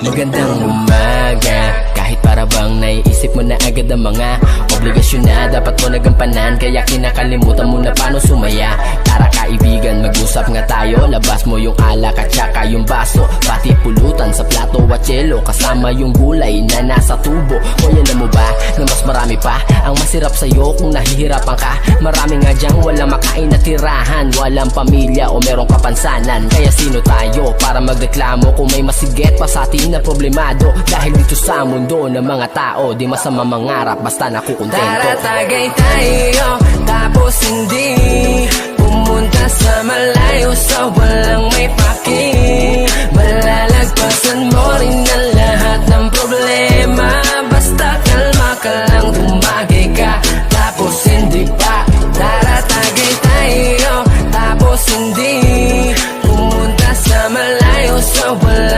Magandang umaga, kahit para bang naiisip mo na agad ang mga obligasyon na dapat mo nagampanan, kaya kinakalimutan mo na paano sumaya. Tara kaibigan, mag-usap nga tayo, labas mo yung alak at saka yung baso, pati pulutan sa plato at yelo, kasama yung gulay na nasa tubo. O alam mo ba na mas marami pa ang masirap sa'yo kung nahihirapan ka? Marami nga dyang walang makain na tirahan, walang pamilya o merong kapansanan. Kaya sino tayo para magreklamo kung may masigit pa sa atin na problemado? Dahil dito sa mundo ng mga tao, di masama mangarap basta nakukontento. Tara tagay tayo, tapos hindi pumunta sa malayo sa walang may paki. Malalagpasan mo rin ang lahat ng problema, basta kalma ka lang, tumagay ka, tapos hindi pa. Tara tagay tayo, tapos hindi pumunta sa malayo sa walang